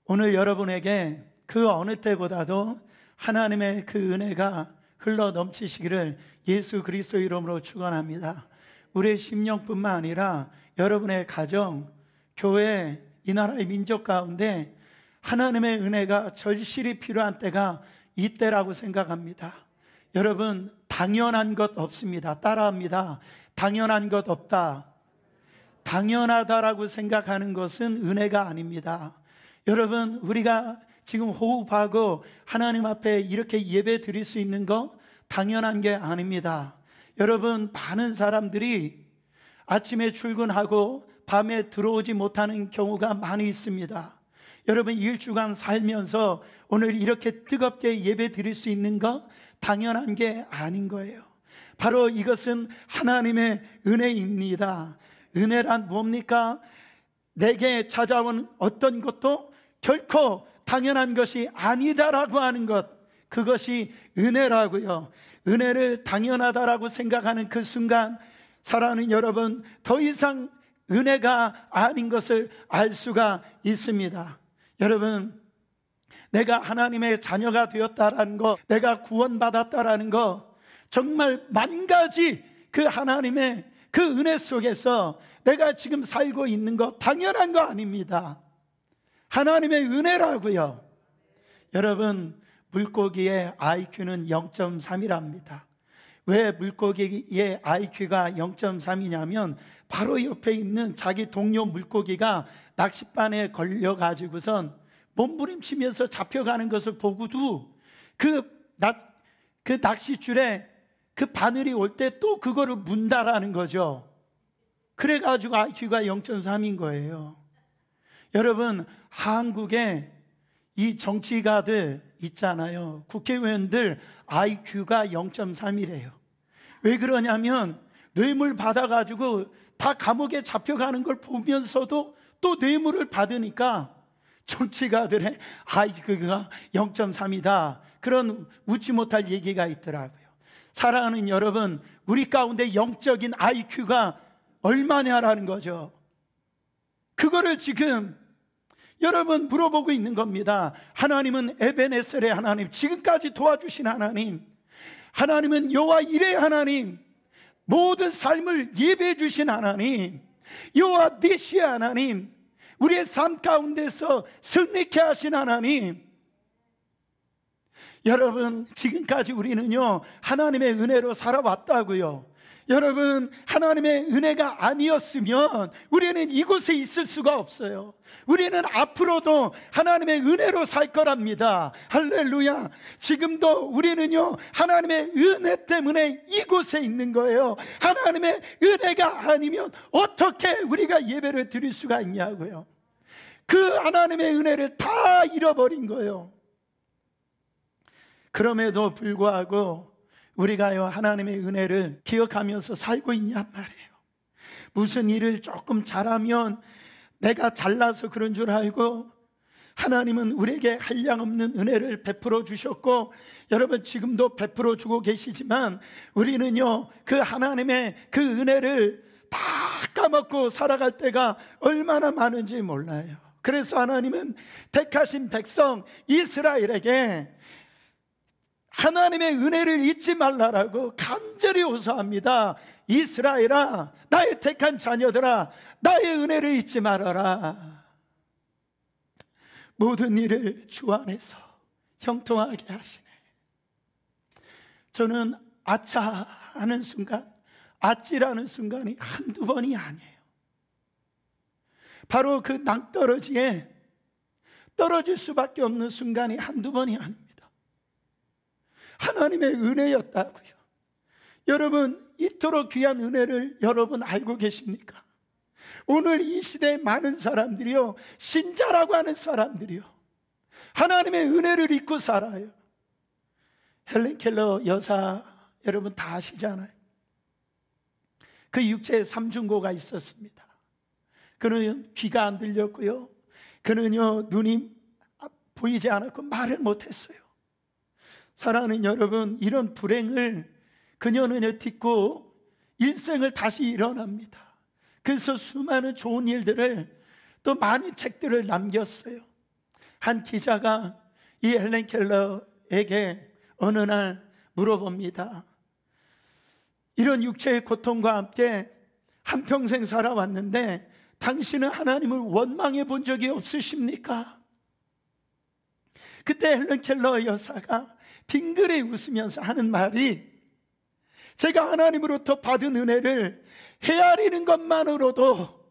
오늘 여러분에게 그 어느 때보다도 하나님의 그 은혜가 흘러 넘치시기를 예수 그리스도 이름으로 축원합니다. 우리의 심령뿐만 아니라 여러분의 가정, 교회, 이 나라의 민족 가운데 하나님의 은혜가 절실히 필요한 때가 이때라고 생각합니다. 여러분, 당연한 것 없습니다. 따라합니다. 당연한 것 없다. 당연하다라고 생각하는 것은 은혜가 아닙니다. 여러분, 우리가 지금 호흡하고 하나님 앞에 이렇게 예배 드릴 수 있는 거 당연한 게 아닙니다. 여러분, 많은 사람들이 아침에 출근하고 밤에 들어오지 못하는 경우가 많이 있습니다. 여러분, 일주간 살면서 오늘 이렇게 뜨겁게 예배 드릴 수 있는 거 당연한 게 아닌 거예요. 바로 이것은 하나님의 은혜입니다. 은혜란 뭡니까? 내게 찾아온 어떤 것도 결코 당연한 것이 아니다라고 하는 것, 그것이 은혜라고요. 은혜를 당연하다라고 생각하는 그 순간 사랑하는 여러분, 더 이상 은혜가 아닌 것을 알 수가 있습니다. 여러분, 내가 하나님의 자녀가 되었다라는 것, 내가 구원받았다라는 것, 정말 만 가지 그 하나님의 그 은혜 속에서 내가 지금 살고 있는 것 당연한 거 아닙니다. 하나님의 은혜라고요. 여러분, 물고기의 IQ는 0.3이랍니다. 왜 물고기의 IQ가 0.3이냐면 바로 옆에 있는 자기 동료 물고기가 낚싯바늘에 걸려가지고선 몸부림치면서 잡혀가는 것을 보고도 그 낚싯줄에 그 바늘이 올 때 또 그거를 문다라는 거죠. 그래가지고 IQ가 0.3인 거예요. 여러분, 한국에 이 정치가들 있잖아요. 국회의원들 IQ가 0.3이래요. 왜 그러냐면 뇌물 받아가지고 다 감옥에 잡혀가는 걸 보면서도 또 뇌물을 받으니까 정치가들의 IQ가 0.3이다. 그런 웃지 못할 얘기가 있더라고요. 사랑하는 여러분, 우리 가운데 영적인 IQ가 얼마냐라는 거죠. 그거를 지금 여러분 물어보고 있는 겁니다. 하나님은 에베네셀의 하나님, 지금까지 도와주신 하나님, 하나님은 여호와 이레의 하나님, 모든 삶을 예배해 주신 하나님, 여호와 니시의 하나님, 우리의 삶 가운데서 승리케 하신 하나님. 여러분, 지금까지 우리는요 하나님의 은혜로 살아왔다고요. 여러분, 하나님의 은혜가 아니었으면 우리는 이곳에 있을 수가 없어요. 우리는 앞으로도 하나님의 은혜로 살 거랍니다. 할렐루야. 지금도 우리는요 하나님의 은혜 때문에 이곳에 있는 거예요. 하나님의 은혜가 아니면 어떻게 우리가 예배를 드릴 수가 있냐고요. 그 하나님의 은혜를 다 잃어버린 거예요. 그럼에도 불구하고 우리가요 하나님의 은혜를 기억하면서 살고 있냔 말이에요. 무슨 일을 조금 잘하면 내가 잘나서 그런 줄 알고, 하나님은 우리에게 한량없는 은혜를 베풀어 주셨고 여러분 지금도 베풀어 주고 계시지만 우리는요 그 하나님의 그 은혜를 다 까먹고 살아갈 때가 얼마나 많은지 몰라요. 그래서 하나님은 택하신 백성 이스라엘에게 하나님의 은혜를 잊지 말라라고 간절히 호소합니다. 이스라엘아, 나의 택한 자녀들아, 나의 은혜를 잊지 말아라. 모든 일을 주 안에서 형통하게 하시네. 저는 아차 하는 순간, 아찔하는 순간이 한두 번이 아니에요. 바로 그 낭떠러지에 떨어질 수밖에 없는 순간이 한두 번이 아닙니다. 하나님의 은혜였다고요. 여러분, 이토록 귀한 은혜를 여러분 알고 계십니까? 오늘 이 시대에 많은 사람들이요 신자라고 하는 사람들이요 하나님의 은혜를 잊고 살아요. 헬렌 켈러 여사 여러분 다 아시잖아요. 그 육체에 삼중고가 있었습니다. 그는 귀가 안 들렸고요, 그는요 눈이 보이지 않았고 말을 못했어요. 사랑하는 여러분, 이런 불행을 그녀는 딛고 일생을 다시 일어납니다. 그래서 수많은 좋은 일들을 또 많은 책들을 남겼어요. 한 기자가 이 헬렌 켈러에게 어느 날 물어봅니다. 이런 육체의 고통과 함께 한평생 살아왔는데 당신은 하나님을 원망해 본 적이 없으십니까? 그때 헬렌 켈러 여사가 빙그레 웃으면서 하는 말이, 제가 하나님으로부터 받은 은혜를 헤아리는 것만으로도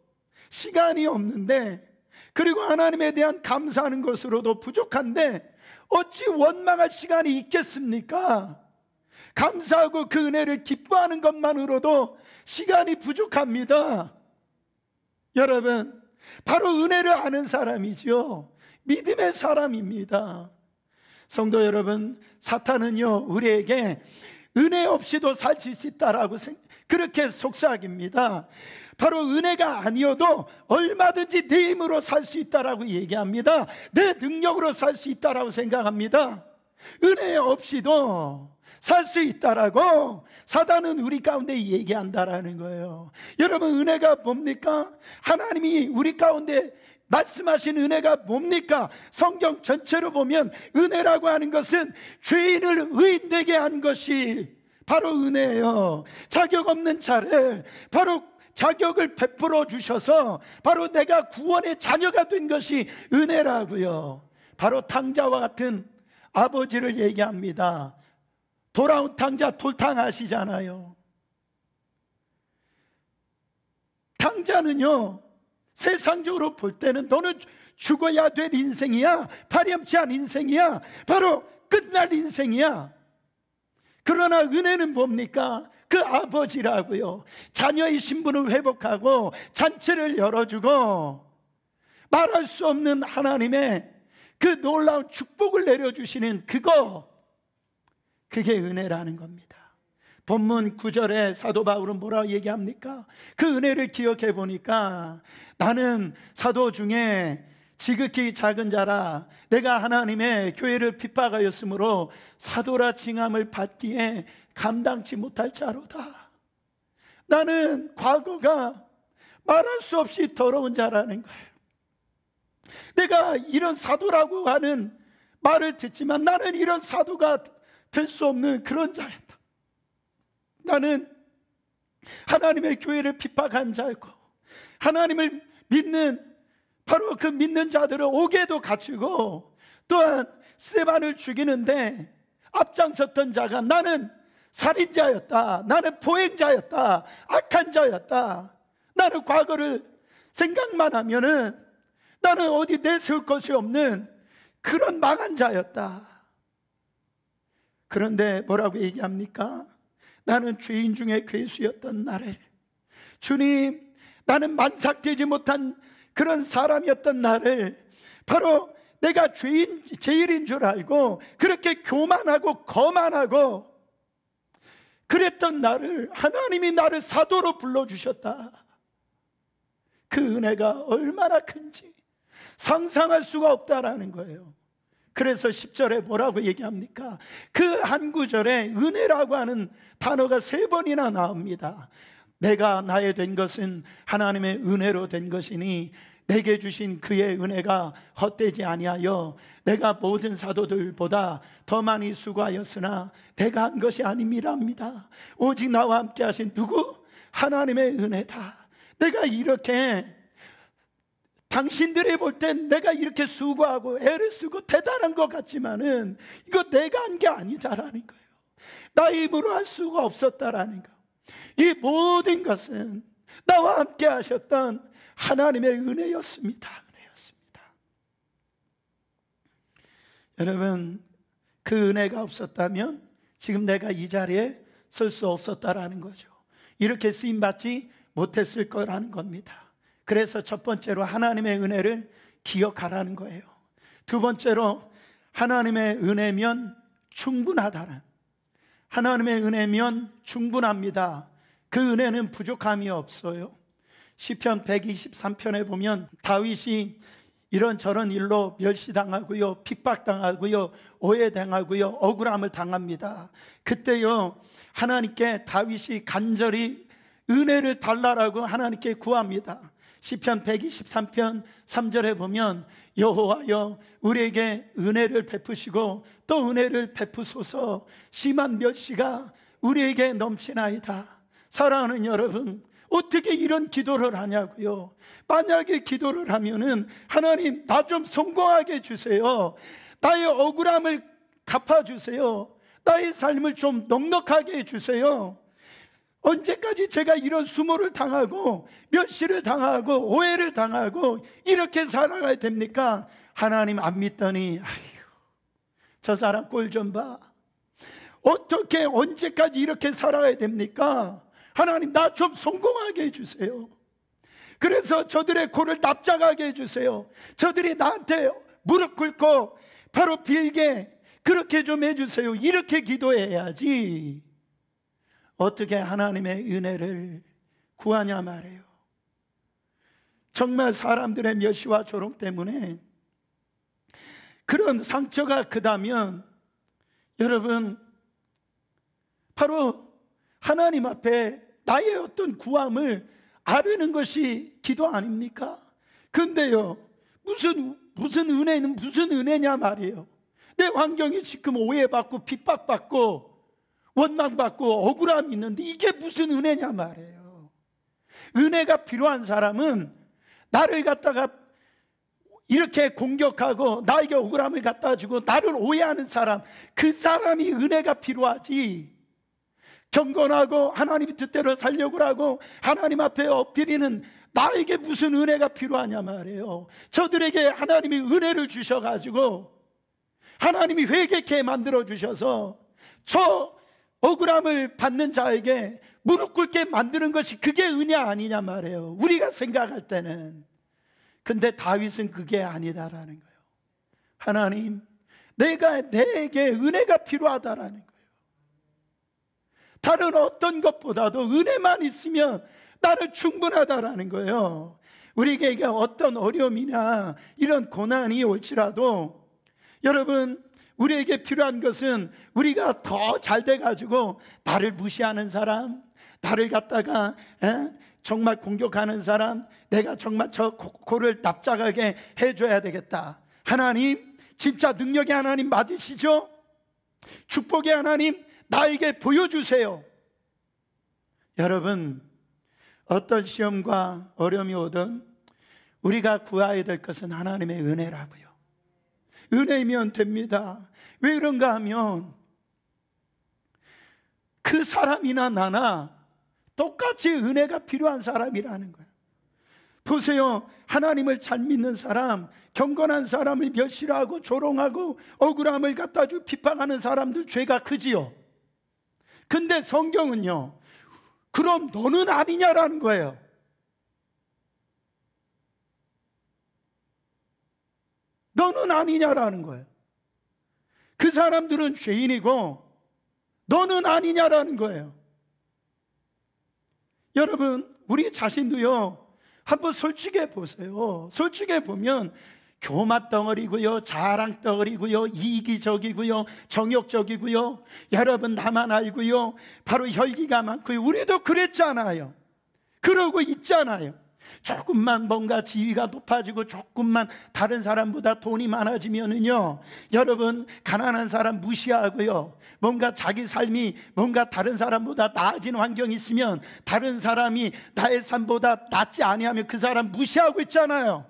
시간이 없는데, 그리고 하나님에 대한 감사하는 것으로도 부족한데 어찌 원망할 시간이 있겠습니까? 감사하고 그 은혜를 기뻐하는 것만으로도 시간이 부족합니다. 여러분, 바로 은혜를 아는 사람이죠. 믿음의 사람입니다. 성도 여러분, 사탄은요 우리에게 은혜 없이도 살 수 있다라고 그렇게 속삭입니다. 바로 은혜가 아니어도 얼마든지 내 힘으로 살 수 있다라고 얘기합니다. 내 능력으로 살 수 있다라고 생각합니다. 은혜 없이도 살 수 있다라고 사단은 우리 가운데 얘기한다라는 거예요. 여러분, 은혜가 뭡니까? 하나님이 우리 가운데 말씀하신 은혜가 뭡니까? 성경 전체로 보면 은혜라고 하는 것은 죄인을 의인되게 한 것이 바로 은혜예요. 자격 없는 자를 바로 자격을 베풀어 주셔서 바로 내가 구원의 자녀가 된 것이 은혜라고요. 바로 탕자와 같은 아버지를 얘기합니다. 돌아온 탕자, 돌탕 아시잖아요. 탕자는요 세상적으로 볼 때는 너는 죽어야 될 인생이야, 파렴치한 인생이야, 바로 끝날 인생이야. 그러나 은혜는 뭡니까? 그 아버지라고요. 자녀의 신분을 회복하고 잔치를 열어주고 말할 수 없는 하나님의 그 놀라운 축복을 내려주시는 그게 은혜라는 겁니다. 본문 9절에 사도 바울은 뭐라고 얘기합니까? 그 은혜를 기억해 보니까 나는 사도 중에 지극히 작은 자라 내가 하나님의 교회를 핍박하였으므로 사도라 칭함을 받기에 감당치 못할 자로다. 나는 과거가 말할 수 없이 더러운 자라는 거예요. 내가 이런 사도라고 하는 말을 듣지만 나는 이런 사도가 될 수 없는 그런 자였다. 나는 하나님의 교회를 핍박한 자였고 하나님을 믿는 바로 그 믿는 자들을 옥에도 갇히고 또한 스데반을 죽이는데 앞장섰던 자가 나는 살인자였다, 나는 보행자였다, 악한 자였다. 나는 과거를 생각만 하면은 나는 어디 내세울 것이 없는 그런 망한 자였다. 그런데 뭐라고 얘기합니까? 나는 죄인 중에 괴수였던 나를, 주님, 나는 만삭되지 못한 그런 사람이었던 나를 바로 내가 제일인 줄 알고 그렇게 교만하고 거만하고 그랬던 나를 하나님이 나를 사도로 불러주셨다. 그 은혜가 얼마나 큰지 상상할 수가 없다라는 거예요. 그래서 10절에 뭐라고 얘기합니까? 그 한 구절에 은혜라고 하는 단어가 3번이나 나옵니다. 내가 나의 된 것은 하나님의 은혜로 된 것이니 내게 주신 그의 은혜가 헛되지 아니하여 내가 모든 사도들보다 더 많이 수고하였으나 내가 한 것이 아님이랍니다. 오직 나와 함께 하신 누구? 하나님의 은혜다. 내가 이렇게 당신들이 볼 땐 내가 이렇게 수고하고 애를 쓰고 대단한 것 같지만은 이거 내가 한 게 아니다라는 거예요. 나의 힘으로 할 수가 없었다라는 거. 이 모든 것은 나와 함께 하셨던 하나님의 은혜였습니다. 은혜였습니다. 여러분, 그 은혜가 없었다면 지금 내가 이 자리에 설 수 없었다라는 거죠. 이렇게 쓰임받지 못했을 거라는 겁니다. 그래서 첫 번째로 하나님의 은혜를 기억하라는 거예요. 두 번째로 하나님의 은혜면 충분하다는, 하나님의 은혜면 충분합니다. 그 은혜는 부족함이 없어요. 시편 123편에 보면 다윗이 이런저런 일로 멸시당하고요, 핍박당하고요, 오해당하고요, 억울함을 당합니다. 그때요 하나님께 다윗이 간절히 은혜를 달라라고 하나님께 구합니다. 시편 123편 3절에 보면 여호와여 우리에게 은혜를 베푸시고 또 은혜를 베푸소서. 심한 멸시가 우리에게 넘치나이다. 사랑하는 여러분, 어떻게 이런 기도를 하냐고요? 만약에 기도를 하면은 하나님 나 좀 성공하게 해주세요. 나의 억울함을 갚아주세요. 나의 삶을 좀 넉넉하게 해주세요. 언제까지 제가 이런 수모를 당하고 멸시를 당하고 오해를 당하고 이렇게 살아가야 됩니까? 하나님 안 믿더니 아휴 저 사람 꼴 좀 봐. 어떻게 언제까지 이렇게 살아야 됩니까? 하나님 나 좀 성공하게 해주세요. 그래서 저들의 코를 납작하게 해주세요. 저들이 나한테 무릎 꿇고 바로 빌게 그렇게 좀 해주세요. 이렇게 기도해야지 어떻게 하나님의 은혜를 구하냐 말이에요. 정말 사람들의 멸시와 조롱 때문에 그런 상처가 크다면 여러분 바로 하나님 앞에 나의 어떤 구함을 아뢰는 것이 기도 아닙니까? 근데요 무슨 은혜는 무슨 은혜냐 말이에요. 내 환경이 지금 오해받고 핍박받고 원망받고 억울함이 있는데 이게 무슨 은혜냐 말이에요. 은혜가 필요한 사람은 나를 갖다가 이렇게 공격하고 나에게 억울함을 갖다 주고 나를 오해하는 사람, 그 사람이 은혜가 필요하지. 경건하고 하나님의 뜻대로 살려고 하고 하나님 앞에 엎드리는 나에게 무슨 은혜가 필요하냐 말이에요. 저들에게 하나님이 은혜를 주셔가지고 하나님이 회개케 만들어 주셔서 저 억울함을 받는 자에게 무릎 꿇게 만드는 것이 그게 은혜 아니냐 말이에요. 우리가 생각할 때는. 근데 다윗은 그게 아니다라는 거예요. 하나님 내게 은혜가 필요하다라는 거예요. 다른 어떤 것보다도 은혜만 있으면 나는 충분하다라는 거예요. 우리에게 어떤 어려움이나 이런 고난이 올지라도 여러분 우리에게 필요한 것은 우리가 더 잘 돼가지고 나를 무시하는 사람, 나를 갖다가 정말 공격하는 사람, 내가 정말 저 코를 납작하게 해줘야 되겠다. 하나님 진짜 능력의 하나님 맞으시죠? 축복의 하나님 나에게 보여주세요. 여러분 어떤 시험과 어려움이 오든 우리가 구해야 될 것은 하나님의 은혜라고요. 은혜면 됩니다. 왜 그런가 하면 그 사람이나 나나 똑같이 은혜가 필요한 사람이라는 거예요. 보세요. 하나님을 잘 믿는 사람, 경건한 사람을 멸시하고 조롱하고 억울함을 갖다 주고 비판하는 사람들 죄가 크지요. 근데 성경은요 그럼 너는 아니냐라는 거예요. 너는 아니냐라는 거예요. 그 사람들은 죄인이고 너는 아니냐라는 거예요. 여러분 우리 자신도요 한번 솔직해 보세요. 솔직해 보면 교마덩어리고요, 자랑덩어리고요, 이기적이고요, 정욕적이고요, 여러분 나만 알고요, 바로 혈기가 많고요. 우리도 그랬잖아요. 그러고 있잖아요. 조금만 뭔가 지위가 높아지고 조금만 다른 사람보다 돈이 많아지면은요 여러분 가난한 사람 무시하고요, 뭔가 자기 삶이 뭔가 다른 사람보다 나아진 환경이 있으면 다른 사람이 나의 삶보다 낫지 아니하면 그 사람 무시하고 있잖아요.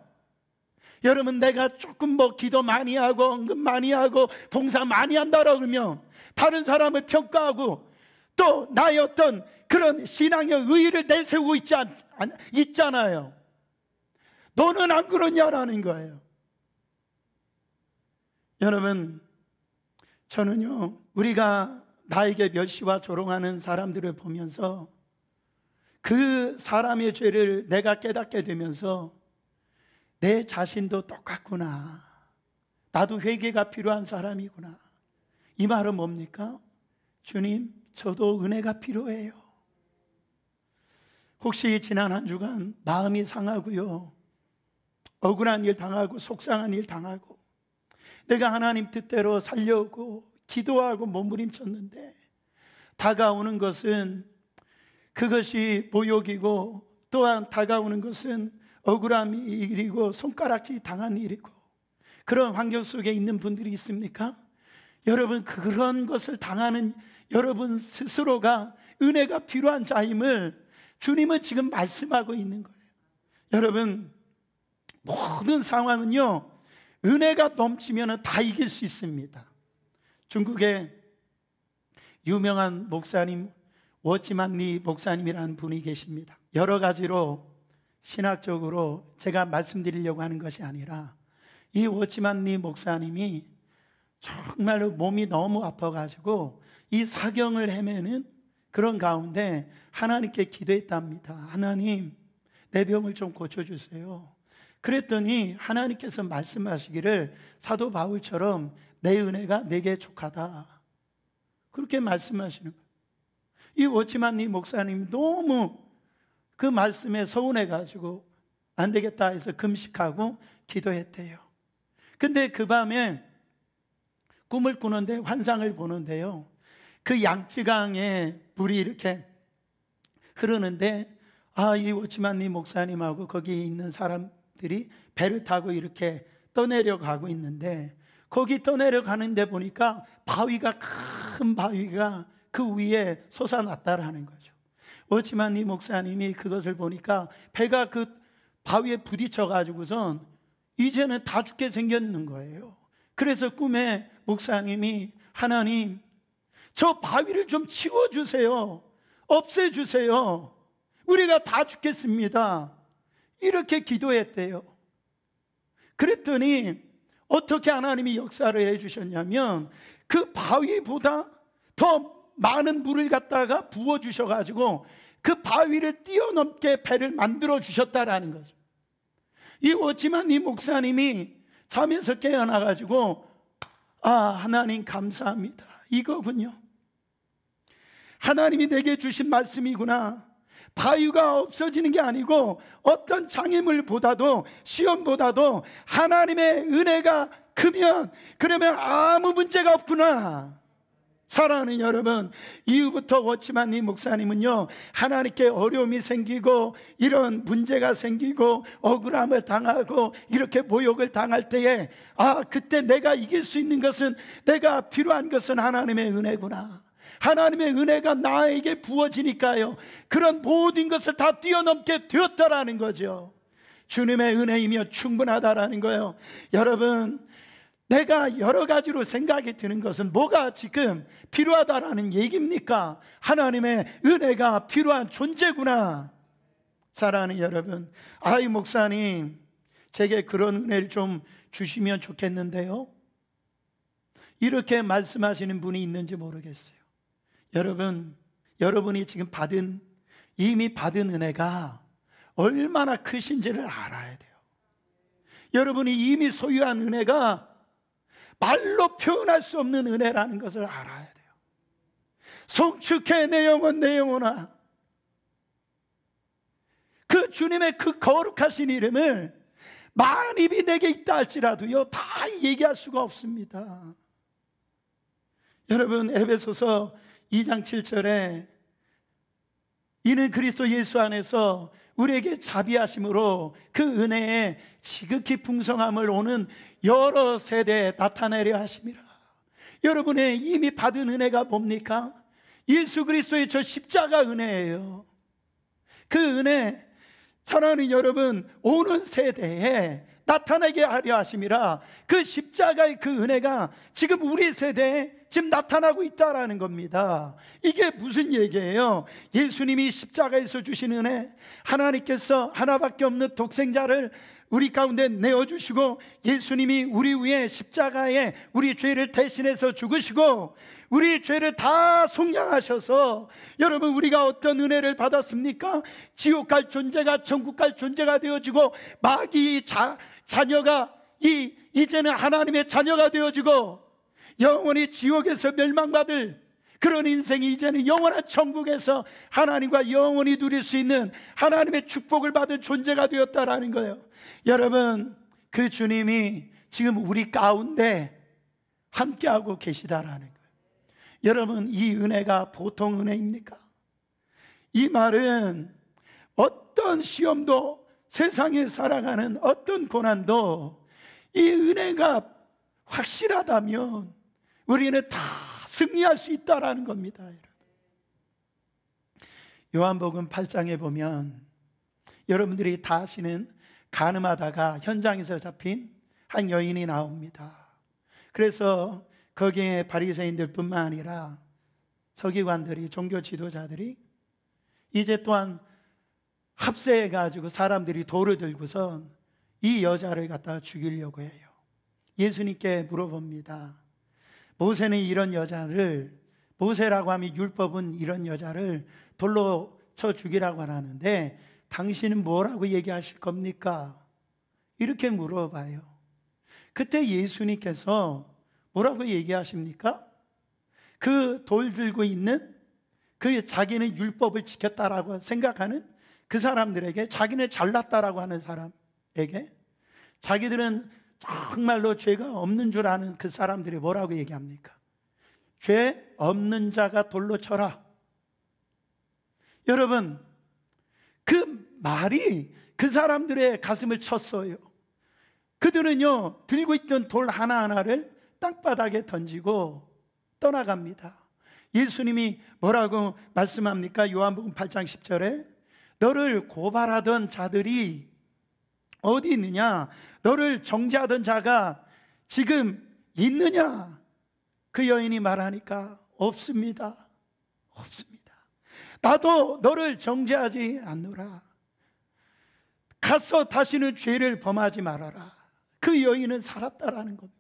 여러분 내가 조금 뭐 기도 많이 하고 언급 많이 하고 봉사 많이 한다라고 그러면 다른 사람을 평가하고 또 나의 어떤 그런 신앙의 의의를 내세우고 있잖아요. 너는 안 그러냐라는 거예요. 여러분 저는요 우리가 나에게 멸시와 조롱하는 사람들을 보면서 그 사람의 죄를 내가 깨닫게 되면서 내 자신도 똑같구나, 나도 회개가 필요한 사람이구나. 이 말은 뭡니까? 주님 저도 은혜가 필요해요. 혹시 지난 한 주간 마음이 상하고요, 억울한 일 당하고 속상한 일 당하고 내가 하나님 뜻대로 살려고 기도하고 몸부림쳤는데 다가오는 것은 그것이 모욕이고 또한 다가오는 것은 억울한 일이고 손가락질 당한 일이고 그런 환경 속에 있는 분들이 있습니까? 여러분, 그런 것을 당하는 여러분 스스로가 은혜가 필요한 자임을 주님은 지금 말씀하고 있는 거예요. 여러분, 모든 상황은요, 은혜가 넘치면 다 이길 수 있습니다. 중국에 유명한 목사님, 워치만리 목사님이라는 분이 계십니다. 여러 가지로 신학적으로 제가 말씀드리려고 하는 것이 아니라, 이 워치만리 목사님이 정말로 몸이 너무 아파가지고 이 사경을 헤매는 그런 가운데 하나님께 기도했답니다. 하나님, 내 병을 좀 고쳐주세요. 그랬더니 하나님께서 말씀하시기를 사도 바울처럼 내 은혜가 내게 족하다, 그렇게 말씀하시는 거예요. 이 워치만리 목사님 너무 그 말씀에 서운해가지고 안 되겠다 해서 금식하고 기도했대요. 근데 그 밤에 꿈을 꾸는데, 환상을 보는데요, 그 양쯔강에 물이 이렇게 흐르는데, 이 워치만리 목사님하고 거기 있는 사람들이 배를 타고 이렇게 떠내려 가고 있는데, 거기 떠내려 가는데 보니까 바위가, 큰 바위가 그 위에 솟아났다라는 거죠. 워치만리 목사님이 그것을 보니까 배가 그 바위에 부딪혀 가지고선 이제는 다 죽게 생겼는 거예요. 그래서 꿈에 목사님이 하나님, 저 바위를 좀 치워주세요, 없애주세요, 우리가 다 죽겠습니다, 이렇게 기도했대요. 그랬더니 어떻게 하나님이 역사를 해주셨냐면, 그 바위보다 더 많은 물을 갖다가 부어주셔가지고 그 바위를 뛰어넘게 배를 만들어 주셨다라는 거죠. 이 워치만리 목사님이 잠에서 깨어나가지고 하나님 감사합니다, 이거군요. 하나님이 내게 주신 말씀이구나. 바위가 없어지는 게 아니고 어떤 장애물보다도, 시험보다도 하나님의 은혜가 크면, 그러면 아무 문제가 없구나. 사랑하는 여러분, 이후부터 워치만리 목사님은요, 하나님께 어려움이 생기고 이런 문제가 생기고 억울함을 당하고 이렇게 모욕을 당할 때에 그때 내가 이길 수 있는 것은, 내가 필요한 것은 하나님의 은혜구나, 하나님의 은혜가 나에게 부어지니까요, 그런 모든 것을 다 뛰어넘게 되었다라는 거죠. 주님의 은혜이며 충분하다라는 거예요. 여러분, 내가 여러 가지로 생각이 드는 것은 뭐가 지금 필요하다라는 얘기입니까? 하나님의 은혜가 필요한 존재구나. 사랑하는 여러분, 목사님, 제게 그런 은혜를 좀 주시면 좋겠는데요, 이렇게 말씀하시는 분이 있는지 모르겠어요. 여러분, 여러분이 지금 이미 받은 은혜가 얼마나 크신지를 알아야 돼요. 여러분이 이미 소유한 은혜가 말로 표현할 수 없는 은혜라는 것을 알아야 돼요. 송축해 내 영혼, 내 영혼아. 그 주님의 그 거룩하신 이름을 만 입이 내게 있다 할지라도요, 다 얘기할 수가 없습니다. 여러분, 에베소서 2장 7절에 이는 그리스도 예수 안에서 우리에게 자비하심으로 그 은혜의 지극히 풍성함을 오는 여러 세대에 나타내려 하심이라. 여러분의 이미 받은 은혜가 뭡니까? 예수 그리스도의 저 십자가 은혜예요. 그 은혜, 사랑하는 여러분, 오는 세대에 나타나게 하려 하심이라. 그 십자가의 그 은혜가 지금 우리 세대에 지금 나타나고 있다라는 겁니다. 이게 무슨 얘기예요? 예수님이 십자가에서 주신 은혜, 하나님께서 하나밖에 없는 독생자를 우리 가운데 내어주시고, 예수님이 우리 위에 십자가에 우리 죄를 대신해서 죽으시고 우리 죄를 다 속량하셔서, 여러분, 우리가 어떤 은혜를 받았습니까? 지옥 갈 존재가 천국 갈 존재가 되어지고, 마귀 자녀가 이제는 하나님의 자녀가 되어지고, 영원히 지옥에서 멸망받을 그런 인생이 이제는 영원한 천국에서 하나님과 영원히 누릴 수 있는 하나님의 축복을 받을 존재가 되었다라는 거예요. 여러분, 그 주님이 지금 우리 가운데 함께하고 계시다라는 거예요. 여러분, 이 은혜가 보통 은혜입니까? 이 말은 어떤 시험도 세상에 살아가는 어떤 고난도 이 은혜가 확실하다면 우리는 다 승리할 수 있다라는 겁니다. 요한복음 8장에 보면 여러분들이 다 아시는 간음하다가 현장에서 잡힌 한 여인이 나옵니다. 그래서 거기에 바리새인들 뿐만 아니라 서기관들이, 종교 지도자들이 이제 또한 합세해가지고 사람들이 돌을 들고선 이 여자를 갖다가 죽이려고 해요. 예수님께 물어봅니다. 모세는 이런 여자를, 모세라고 하면 율법은 이런 여자를 돌로 쳐 죽이라고 하는데 당신은 뭐라고 얘기하실 겁니까? 이렇게 물어봐요. 그때 예수님께서 뭐라고 얘기하십니까? 그 돌 들고 있는 그 자기는 율법을 지켰다라고 생각하는 그 사람들에게, 자기는 잘났다라고 하는 사람에게, 자기들은 정말로 죄가 없는 줄 아는 그 사람들이 뭐라고 얘기합니까? 죄 없는 자가 돌로 쳐라. 여러분, 그 말이 그 사람들의 가슴을 쳤어요. 그들은요, 들고 있던 돌 하나하나를 땅바닥에 던지고 떠나갑니다. 예수님이 뭐라고 말씀합니까? 요한복음 8장 10절에 너를 고발하던 자들이 어디 있느냐? 너를 정죄하던 자가 지금 있느냐? 그 여인이 말하니까 없습니다. 없습니다. 나도 너를 정죄하지 않노라. 가서 다시는 죄를 범하지 말아라. 그 여인은 살았다라는 겁니다.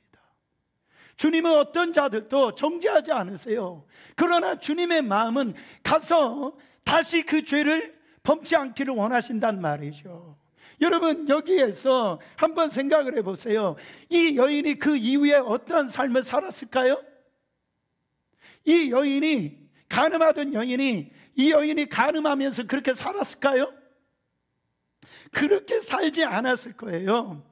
주님은 어떤 자들도 정죄하지 않으세요. 그러나 주님의 마음은 가서 다시 그 죄를 범치 않기를 원하신단 말이죠. 여러분, 여기에서 한번 생각을 해보세요. 이 여인이 그 이후에 어떤 삶을 살았을까요? 이 여인이, 간음하던 여인이, 이 여인이 간음하면서 그렇게 살았을까요? 그렇게 살지 않았을 거예요.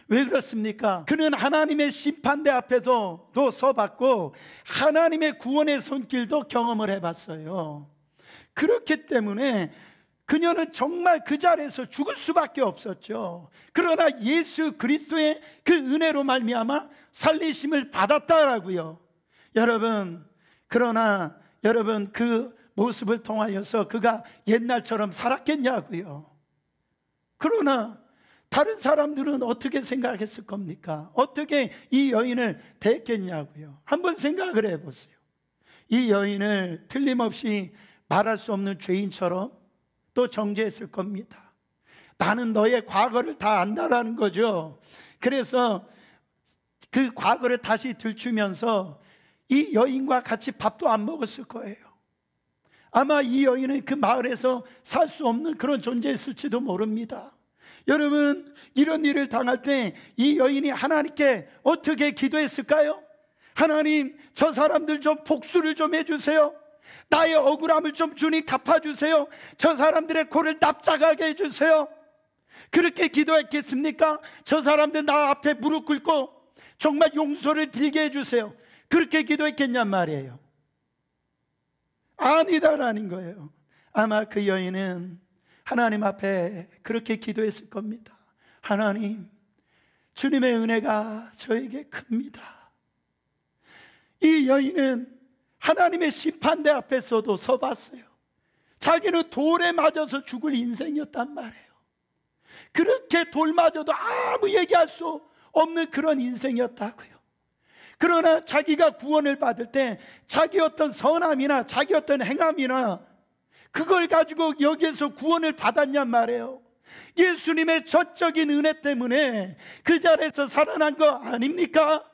왜 그렇습니까? 그는 하나님의 심판대 앞에도 서봤고 하나님의 구원의 손길도 경험을 해봤어요. 그렇기 때문에 그녀는 정말 그 자리에서 죽을 수밖에 없었죠. 그러나 예수 그리스도의 그 은혜로 말미암아 살리심을 받았다라고요. 여러분, 그러나 여러분, 그 모습을 통하여서 그가 옛날처럼 살았겠냐고요. 그러나 다른 사람들은 어떻게 생각했을 겁니까? 어떻게 이 여인을 대했겠냐고요. 한번 생각을 해보세요. 이 여인을 틀림없이 말할 수 없는 죄인처럼 또 정죄했을 겁니다. 나는 너의 과거를 다 안다라는 거죠. 그래서 그 과거를 다시 들추면서 이 여인과 같이 밥도 안 먹었을 거예요. 아마 이 여인은 그 마을에서 살 수 없는 그런 존재였을지도 모릅니다. 여러분, 이런 일을 당할 때 이 여인이 하나님께 어떻게 기도했을까요? 하나님, 저 사람들 좀 복수를 좀 해주세요. 나의 억울함을 좀 주님 갚아주세요. 저 사람들의 코를 납작하게 해주세요. 그렇게 기도했겠습니까? 저 사람들 나 앞에 무릎 꿇고 정말 용서를 빌게 해주세요. 그렇게 기도했겠냔 말이에요. 아니다라는 거예요. 아마 그 여인은 하나님 앞에 그렇게 기도했을 겁니다. 하나님, 주님의 은혜가 저에게 큽니다. 이 여인은 하나님의 심판대 앞에서도 서봤어요. 자기는 돌에 맞아서 죽을 인생이었단 말이에요. 그렇게 돌 맞아도 아무 얘기할 수 없는 그런 인생이었다고요. 그러나 자기가 구원을 받을 때 자기 어떤 선함이나 자기 어떤 행함이나 그걸 가지고 여기에서 구원을 받았냔 말이에요. 예수님의 전적인 은혜 때문에 그 자리에서 살아난 거 아닙니까?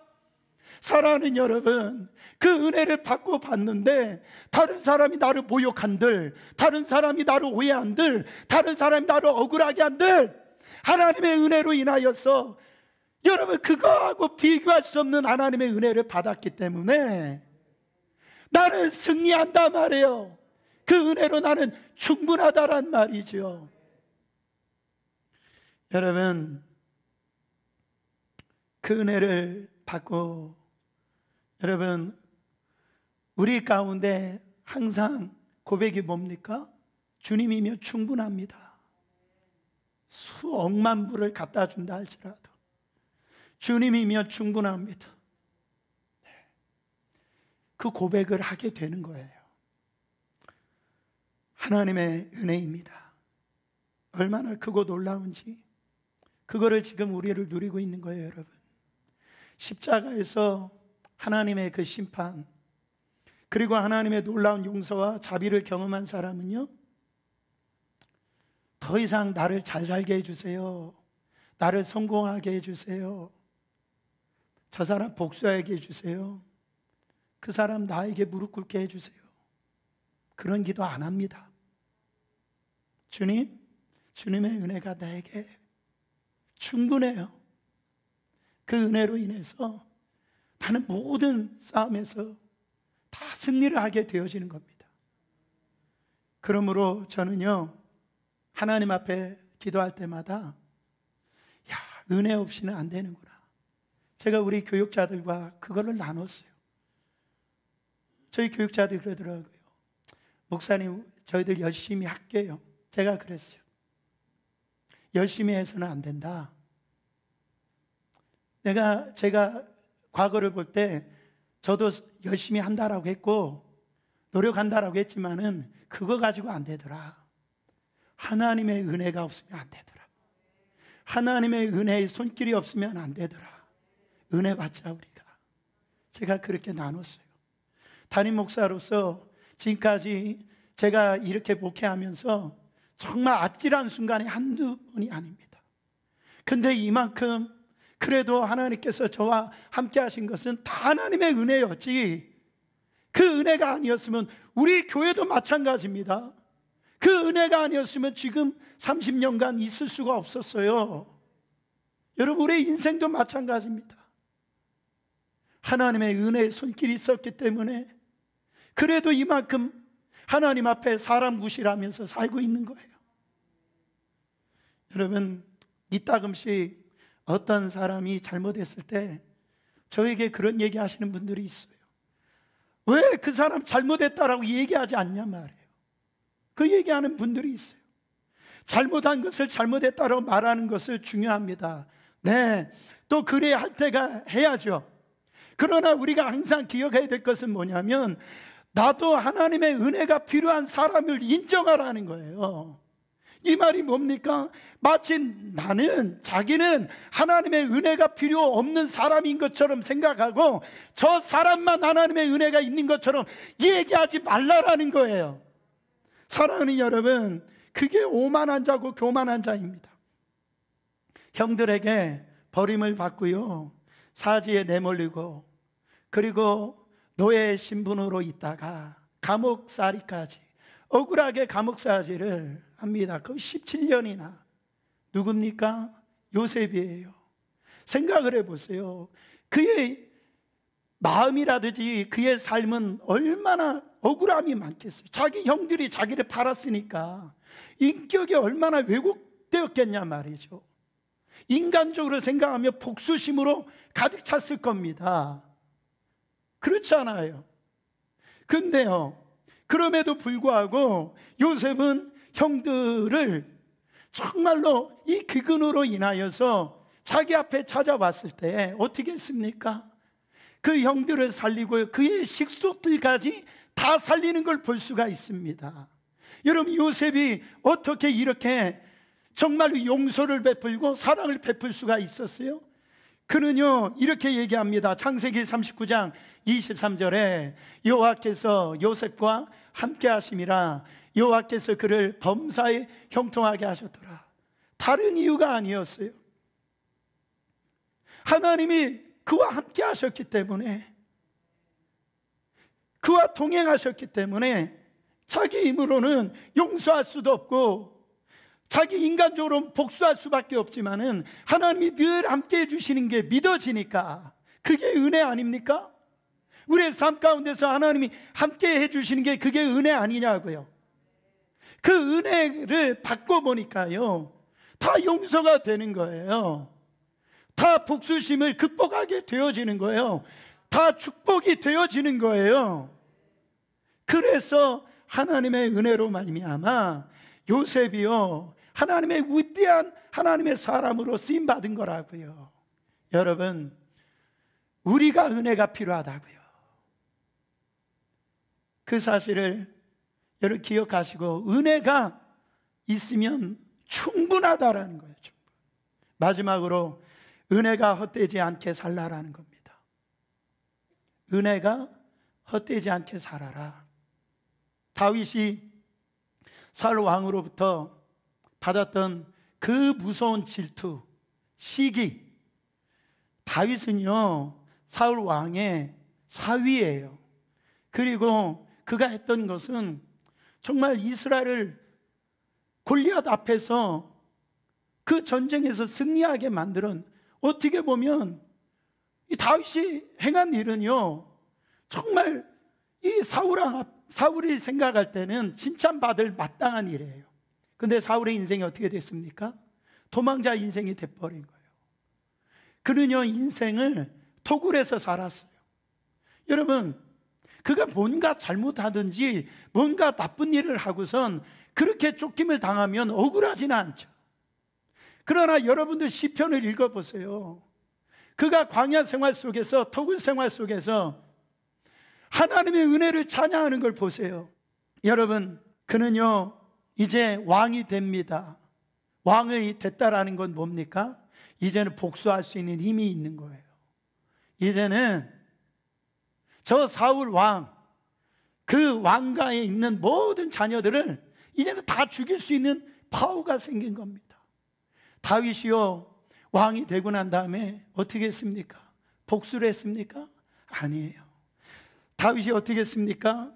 사랑하는 여러분, 그 은혜를 받고 받는데 다른 사람이 나를 모욕한들, 다른 사람이 나를 오해한들, 다른 사람이 나를 억울하게 한들, 하나님의 은혜로 인하여서 여러분, 그거하고 비교할 수 없는 하나님의 은혜를 받았기 때문에 나는 승리한다 말이에요. 그 은혜로 나는 충분하다란 말이죠. 여러분, 그 은혜를 받고 여러분, 우리 가운데 항상 고백이 뭡니까? 주님이면 충분합니다. 수억만 불을 갖다 준다 할지라도 주님이면 충분합니다. 그 고백을 하게 되는 거예요. 하나님의 은혜입니다. 얼마나 크고 놀라운지 그거를 지금 우리를 누리고 있는 거예요, 여러분. 십자가에서 하나님의 그 심판, 그리고 하나님의 놀라운 용서와 자비를 경험한 사람은요, 더 이상 나를 잘 살게 해주세요, 나를 성공하게 해주세요, 저 사람 복수하게 해주세요, 그 사람 나에게 무릎 꿇게 해주세요, 그런 기도 안 합니다. 주님, 주님의 은혜가 나에게 충분해요. 그 은혜로 인해서 나는 모든 싸움에서 다 승리를 하게 되어지는 겁니다. 그러므로 저는요, 하나님 앞에 기도할 때마다 야, 은혜 없이는 안 되는구나. 제가 우리 교육자들과 그거를 나눴어요. 저희 교육자들이 그러더라고요. 목사님, 저희들 열심히 할게요. 제가 그랬어요. 열심히 해서는 안 된다. 제가 과거를 볼 때 저도 열심히 한다라고 했고 노력한다라고 했지만은 그거 가지고 안 되더라. 하나님의 은혜가 없으면 안 되더라. 하나님의 은혜의 손길이 없으면 안 되더라. 은혜 받자 우리가. 제가 그렇게 나눴어요. 담임 목사로서 지금까지 제가 이렇게 목회하면서 정말 아찔한 순간이 한두 번이 아닙니다. 근데 이만큼 그래도 하나님께서 저와 함께 하신 것은 다 하나님의 은혜였지, 그 은혜가 아니었으면 우리 교회도 마찬가지입니다. 그 은혜가 아니었으면 지금 30년간 있을 수가 없었어요. 여러분, 우리의 인생도 마찬가지입니다. 하나님의 은혜의 손길이 있었기 때문에 그래도 이만큼 하나님 앞에 사람 구실하면서 살고 있는 거예요. 여러분, 이따금씩 어떤 사람이 잘못했을 때 저에게 그런 얘기 하시는 분들이 있어요. 왜 그 사람 잘못했다라고 얘기하지 않냐 말이에요. 그 얘기하는 분들이 있어요. 잘못한 것을 잘못했다라고 말하는 것을 중요합니다. 네, 또 그래야 할 때가 해야죠. 그러나 우리가 항상 기억해야 될 것은 뭐냐면 나도 하나님의 은혜가 필요한 사람을 인정하라는 거예요. 이 말이 뭡니까? 마치 자기는 하나님의 은혜가 필요 없는 사람인 것처럼 생각하고 저 사람만 하나님의 은혜가 있는 것처럼 얘기하지 말라라는 거예요. 사랑하는 여러분, 그게 오만한 자고 교만한 자입니다. 형들에게 버림을 받고요, 사지에 내몰리고, 그리고 노예 신분으로 있다가 감옥살이까지 억울하게 감옥살이를 합니다. 그 17년이나. 누굽니까? 요셉이에요. 생각을 해보세요. 그의 마음이라든지 그의 삶은 얼마나 억울함이 많겠어요. 자기 형들이 자기를 팔았으니까 인격이 얼마나 왜곡되었겠냐 말이죠. 인간적으로 생각하면 복수심으로 가득 찼을 겁니다. 그렇지 않아요? 근데요, 그럼에도 불구하고 요셉은 형들을 정말로 이 기근으로 인하여서 자기 앞에 찾아왔을 때 어떻게 했습니까? 그 형들을 살리고 그의 식속들까지 다 살리는 걸 볼 수가 있습니다. 여러분, 요셉이 어떻게 이렇게 정말로 용서를 베풀고 사랑을 베풀 수가 있었어요? 그는요, 이렇게 얘기합니다. 창세기 39장 23절에 여호와께서 요셉과 함께 하심이라 여호와께서 그를 범사에 형통하게 하셨더라. 다른 이유가 아니었어요. 하나님이 그와 함께 하셨기 때문에, 그와 동행하셨기 때문에 자기 힘으로는 용서할 수도 없고 자기 인간적으로 복수할 수밖에 없지만은 하나님이 늘 함께 해주시는 게 믿어지니까 그게 은혜 아닙니까? 우리의 삶 가운데서 하나님이 함께 해주시는 게 그게 은혜 아니냐고요. 그 은혜를 받고 보니까요, 다 용서가 되는 거예요. 다 복수심을 극복하게 되어지는 거예요. 다 축복이 되어지는 거예요. 그래서 하나님의 은혜로 말미암아 요셉이요, 하나님의 위대한 하나님의 사람으로 쓰임 받은 거라고요. 여러분, 우리가 은혜가 필요하다고요. 그 사실을 여러분 기억하시고 은혜가 있으면 충분하다라는 거예요. 마지막으로 은혜가 헛되지 않게 살라라는 겁니다. 은혜가 헛되지 않게 살아라. 다윗이 사울 왕으로부터 받았던 그 무서운 질투, 시기. 다윗은요 사울 왕의 사위예요. 그리고 그가 했던 것은 정말 이스라엘을 골리앗 앞에서 그 전쟁에서 승리하게 만드는, 어떻게 보면 이 다윗이 행한 일은요 정말 이 사울이 생각할 때는 칭찬받을 마땅한 일이에요. 근데 사울의 인생이 어떻게 됐습니까? 도망자 인생이 돼버린 거예요. 그는요 인생을 토굴에서 살았어요. 여러분, 그가 뭔가 잘못하든지 뭔가 나쁜 일을 하고선 그렇게 쫓김을 당하면 억울하지는 않죠. 그러나 여러분들 시편을 읽어보세요. 그가 광야 생활 속에서, 토굴 생활 속에서 하나님의 은혜를 찬양하는 걸 보세요. 여러분, 그는요 이제 왕이 됩니다. 왕이 됐다라는 건 뭡니까? 이제는 복수할 수 있는 힘이 있는 거예요. 이제는 저 사울 왕, 그 왕가에 있는 모든 자녀들을 이제는 다 죽일 수 있는 파워가 생긴 겁니다. 다윗이요 왕이 되고 난 다음에 어떻게 했습니까? 복수를 했습니까? 아니에요. 다윗이 어떻게 했습니까?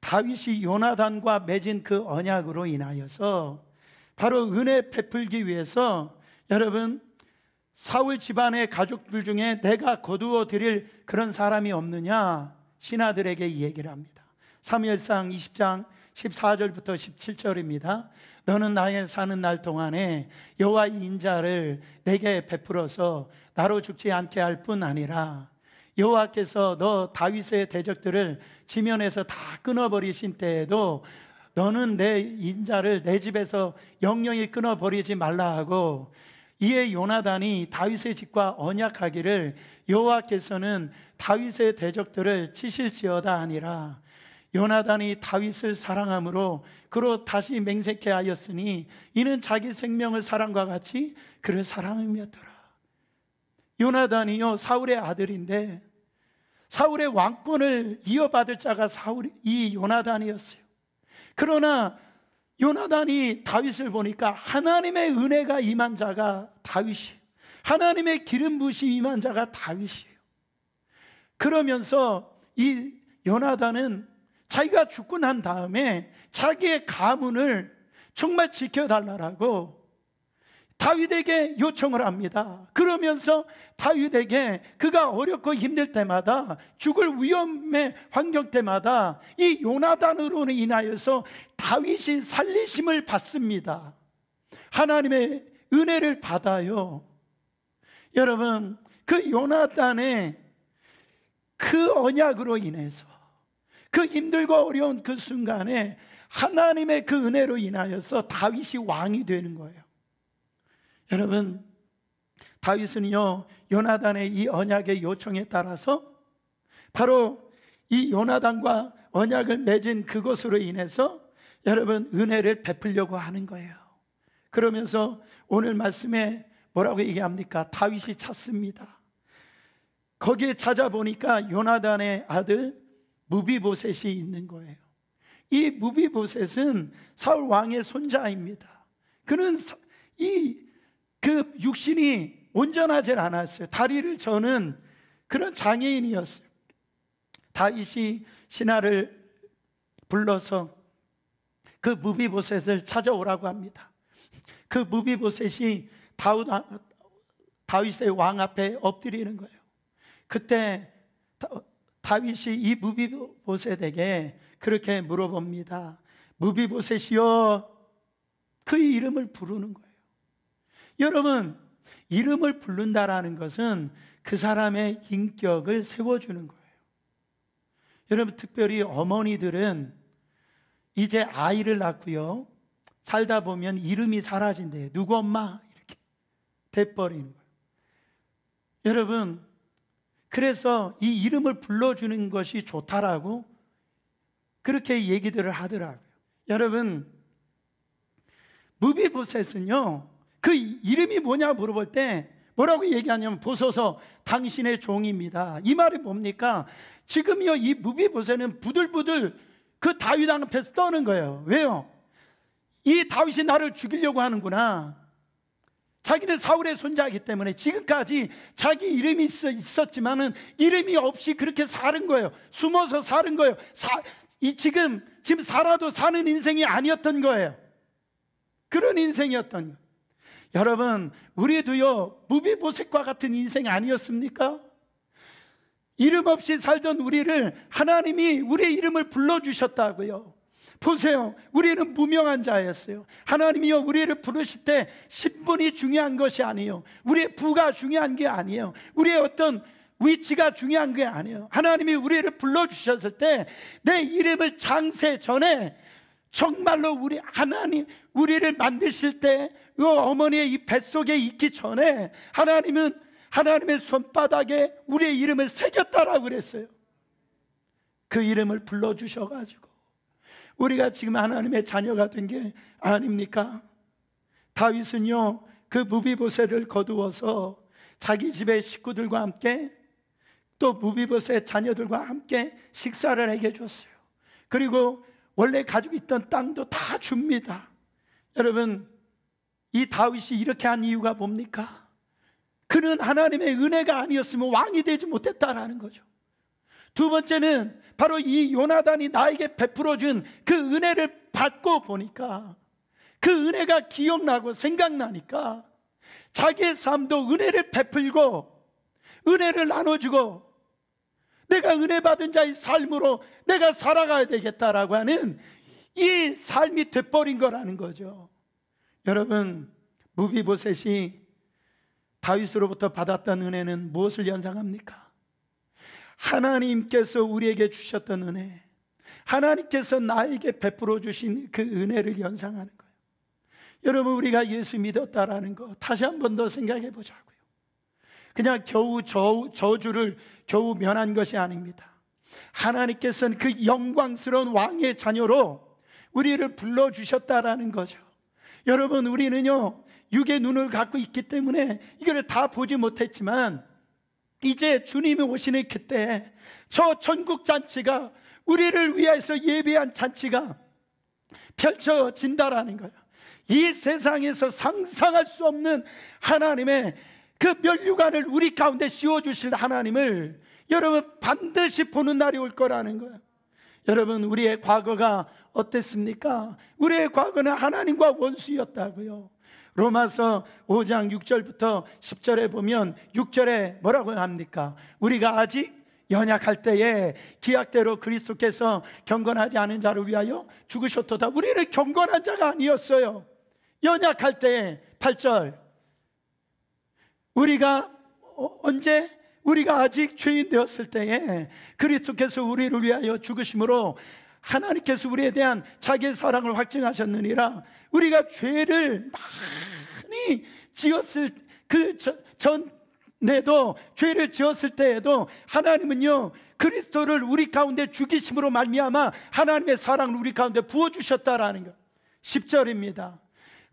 다윗이 요나단과 맺은 그 언약으로 인하여서 바로 은혜 베풀기 위해서, 여러분, 사울 집안의 가족들 중에 내가 거두어 드릴 그런 사람이 없느냐 신하들에게 이 얘기를 합니다. 사무엘상 20장 14절부터 17절입니다. 너는 나의 사는 날 동안에 여호와의 인자를 내게 베풀어서 나로 죽지 않게 할 뿐 아니라 여호와께서 너 다윗의 대적들을 지면에서 다 끊어버리신 때에도 너는 내 인자를 내 집에서 영영히 끊어버리지 말라 하고, 이에 요나단이 다윗의 집과 언약하기를 여호와께서는 다윗의 대적들을 치실지어다 하니라. 요나단이 다윗을 사랑함으로 그로 다시 맹세케 하였으니 이는 자기 생명을 사랑과 같이 그를 사랑함이었더라. 요나단이요 사울의 아들인데 사울의 왕권을 이어받을 자가 이 요나단이었어요. 그러나 요나단이 다윗을 보니까 하나님의 은혜가 임한 자가 다윗이에요. 하나님의 기름 부으심이 임한 자가 다윗이에요. 그러면서 이 요나단은 자기가 죽고 난 다음에 자기의 가문을 정말 지켜달라고 다윗에게 요청을 합니다. 그러면서 다윗에게 그가 어렵고 힘들 때마다, 죽을 위험의 환경 때마다 이 요나단으로 인하여서 다윗이 살리심을 받습니다. 하나님의 은혜를 받아요. 여러분, 그 요나단의 그 언약으로 인해서, 그 힘들고 어려운 그 순간에 하나님의 그 은혜로 인하여서 다윗이 왕이 되는 거예요. 여러분, 다윗은요 요나단의 이 언약의 요청에 따라서 바로 이 요나단과 언약을 맺은 그것으로 인해서 여러분 은혜를 베풀려고 하는 거예요. 그러면서 오늘 말씀에 뭐라고 얘기합니까? 다윗이 찾습니다. 거기에 찾아보니까 요나단의 아들 무비보셋이 있는 거예요. 이 무비보셋은 사울 왕의 손자입니다. 그는 그 육신이 온전하지 않았어요. 다리를 저는 그런 장애인이었어요. 다윗이 신하를 불러서 그 무비보셋을 찾아오라고 합니다. 그 무비보셋이 다윗의 왕 앞에 엎드리는 거예요. 그때 다윗이 이 무비보셋에게 그렇게 물어봅니다. 무비보셋이여, 그의 이름을 부르는 거예요. 여러분, 이름을 부른다라는 것은 그 사람의 인격을 세워주는 거예요. 여러분, 특별히 어머니들은 이제 아이를 낳고요 살다 보면 이름이 사라진대요. 누구 엄마? 이렇게 돼버리는 거예요. 여러분, 그래서 이 이름을 불러주는 것이 좋다라고 그렇게 얘기들을 하더라고요. 여러분, 무비보셋은요, 그 이름이 뭐냐 물어볼 때 뭐라고 얘기하냐면, 보소서 당신의 종입니다. 이 말이 뭡니까? 지금요, 이 무비보셋은 부들부들 그 다윗 앞에서 떠는 거예요. 왜요? 이 다윗이 나를 죽이려고 하는구나. 자기는 사울의 손자이기 때문에 지금까지 자기 이름이 있었지만은 이름이 없이 그렇게 사는 거예요. 숨어서 사는 거예요. 지금 살아도 사는 인생이 아니었던 거예요. 그런 인생이었던 거예요. 여러분, 우리도요, 무비보셋과 같은 인생 아니었습니까? 이름 없이 살던 우리를 하나님이 우리의 이름을 불러주셨다고요. 보세요, 우리는 무명한 자였어요. 하나님이요, 우리를 부르실 때 신분이 중요한 것이 아니에요. 우리의 부가 중요한 게 아니에요. 우리의 어떤 위치가 중요한 게 아니에요. 하나님이 우리를 불러주셨을 때 내 이름을 창세 전에 정말로 하나님 우리를 만드실 때 그 어머니의 이 뱃속에 있기 전에 하나님은 하나님의 손바닥에 우리의 이름을 새겼다라고 그랬어요. 그 이름을 불러주셔가지고 우리가 지금 하나님의 자녀가 된 게 아닙니까? 다윗은요, 그 무비보셋을 거두어서 자기 집의 식구들과 함께 또 무비보셋 자녀들과 함께 식사를 하게 줬어요. 그리고 원래 가지고 있던 땅도 다 줍니다. 여러분, 이 다윗이 이렇게 한 이유가 뭡니까? 그는 하나님의 은혜가 아니었으면 왕이 되지 못했다라는 거죠. 두 번째는 바로 이 요나단이 나에게 베풀어 준 그 은혜를 받고 보니까 그 은혜가 기억나고 생각나니까 자기의 삶도 은혜를 베풀고 은혜를 나눠주고 내가 은혜 받은 자의 삶으로 내가 살아가야 되겠다라고 하는 이 삶이 돼버린 거라는 거죠. 여러분, 무비보셋이 다윗으로부터 받았던 은혜는 무엇을 연상합니까? 하나님께서 우리에게 주셨던 은혜, 하나님께서 나에게 베풀어 주신 그 은혜를 연상하는 거예요. 여러분, 우리가 예수 믿었다라는 거 다시 한 번 더 생각해 보자고요. 그냥 겨우 저주를 겨우 면한 것이 아닙니다. 하나님께서는 그 영광스러운 왕의 자녀로 우리를 불러주셨다라는 거죠. 여러분, 우리는요, 육의 눈을 갖고 있기 때문에 이걸 다 보지 못했지만 이제 주님이 오시는 그때 저 천국 잔치가, 우리를 위해서 예비한 잔치가 펼쳐진다라는 거예요. 이 세상에서 상상할 수 없는 하나님의 그 면류관을 우리 가운데 씌워주실 하나님을 여러분 반드시 보는 날이 올 거라는 거예요. 여러분, 우리의 과거가 어땠습니까? 우리의 과거는 하나님과 원수였다고요. 로마서 5장 6절부터 10절에 보면 6절에 뭐라고 합니까? 우리가 아직 연약할 때에 기약대로 그리스도께서 경건하지 않은 자를 위하여 죽으셨도다. 우리는 경건한 자가 아니었어요. 연약할 때에 8절, 우리가 언제? 우리가 아직 죄인 되었을 때에 그리스도께서 우리를 위하여 죽으심으로 하나님께서 우리에 대한 자기의 사랑을 확증하셨느니라. 우리가 죄를 많이 지었을 그 전에도, 죄를 지었을 때에도 하나님은요, 그리스도를 우리 가운데 죽이심으로 말미암아 하나님의 사랑을 우리 가운데 부어주셨다라는 것. 10절입니다.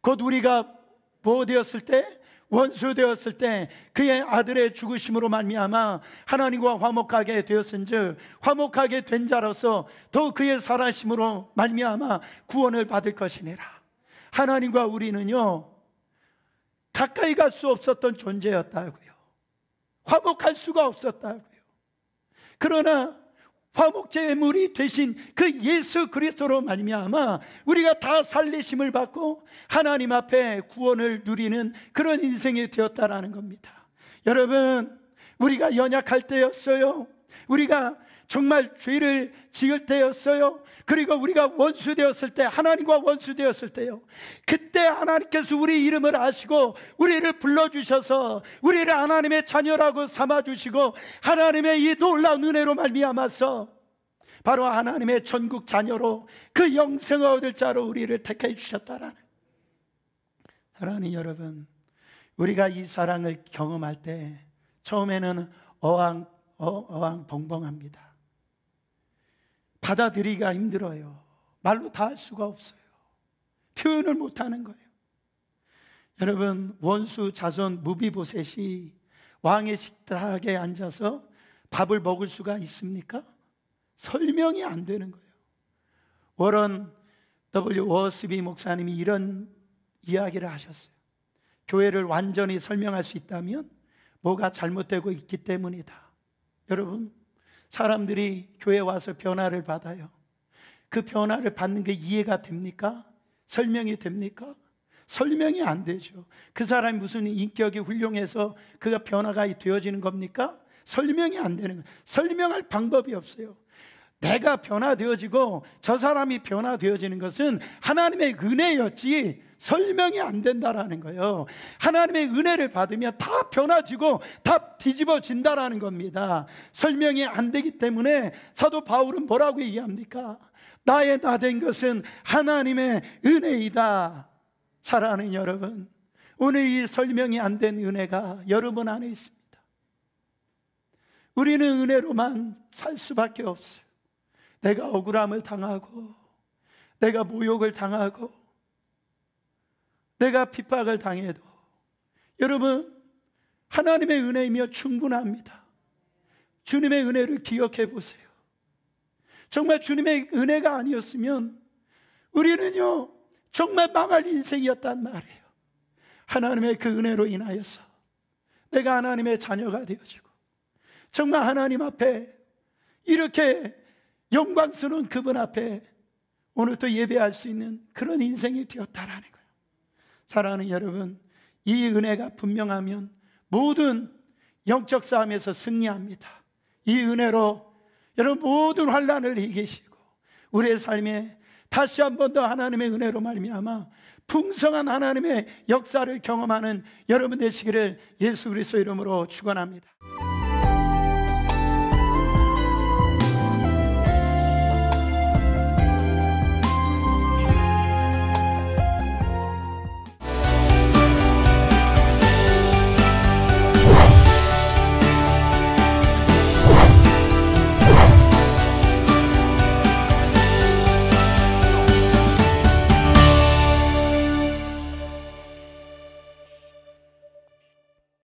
곧 우리가 뭐 되었을 때? 원수 되었을 때 그의 아들의 죽으심으로 말미암아 하나님과 화목하게 되었은즉 화목하게 된 자로서 더 그의 살아심으로 말미암아 구원을 받을 것이니라. 하나님과 우리는요, 가까이 갈 수 없었던 존재였다고요. 화목할 수가 없었다고요. 그러나 화목제물이 되신 그 예수 그리스도로 말미암아 우리가 다 살리심을 받고 하나님 앞에 구원을 누리는 그런 인생이 되었다라는 겁니다. 여러분, 우리가 연약할 때였어요. 우리가 정말 죄를 지을 때였어요. 그리고 우리가 원수 되었을 때, 하나님과 원수 되었을 때요, 그때 하나님께서 우리 이름을 아시고 우리를 불러주셔서 우리를 하나님의 자녀라고 삼아주시고 하나님의 이 놀라운 은혜로 말미암아서 바로 하나님의 전국 자녀로 그 영생을 얻을 자로 우리를 택해 주셨다라는. 사랑하는 여러분, 우리가 이 사랑을 경험할 때 처음에는 어왕벙벙합니다. 받아들이기가 힘들어요. 말로 다 할 수가 없어요. 표현을 못하는 거예요. 여러분, 원수 자손 무비보셋이 왕의 식탁에 앉아서 밥을 먹을 수가 있습니까? 설명이 안 되는 거예요. 워런 W. 워스비 목사님이 이런 이야기를 하셨어요. 교회를 완전히 설명할 수 있다면 뭐가 잘못되고 있기 때문이다. 여러분, 사람들이 교회에 와서 변화를 받아요. 그 변화를 받는 게 이해가 됩니까? 설명이 됩니까? 설명이 안 되죠. 그 사람이 무슨 인격이 훌륭해서 그가 변화가 되어지는 겁니까? 설명이 안 되는 거예요. 설명할 방법이 없어요. 내가 변화되어지고 저 사람이 변화되어지는 것은 하나님의 은혜였지 설명이 안 된다라는 거예요. 하나님의 은혜를 받으면 다 변화지고 다 뒤집어진다라는 겁니다. 설명이 안 되기 때문에 사도 바울은 뭐라고 얘기합니까? 나의 나 된 것은 하나님의 은혜이다. 사랑하는 여러분, 오늘 이 설명이 안 된 은혜가 여러분 안에 있습니다. 우리는 은혜로만 살 수밖에 없어요. 내가 억울함을 당하고, 내가 모욕을 당하고, 내가 핍박을 당해도 여러분, 하나님의 은혜이며 충분합니다. 주님의 은혜를 기억해 보세요. 정말 주님의 은혜가 아니었으면 우리는요 정말 망할 인생이었단 말이에요. 하나님의 그 은혜로 인하여서 내가 하나님의 자녀가 되어지고 정말 하나님 앞에 이렇게 영광스러운 그분 앞에 오늘 또 예배할 수 있는 그런 인생이 되었다라는 거예요. 사랑하는 여러분, 이 은혜가 분명하면 모든 영적 싸움에서 승리합니다. 이 은혜로 여러분 모든 환난을 이기시고 우리의 삶에 다시 한 번 더 하나님의 은혜로 말미암아 풍성한 하나님의 역사를 경험하는 여러분 되시기를 예수 그리스도 이름으로 축원합니다.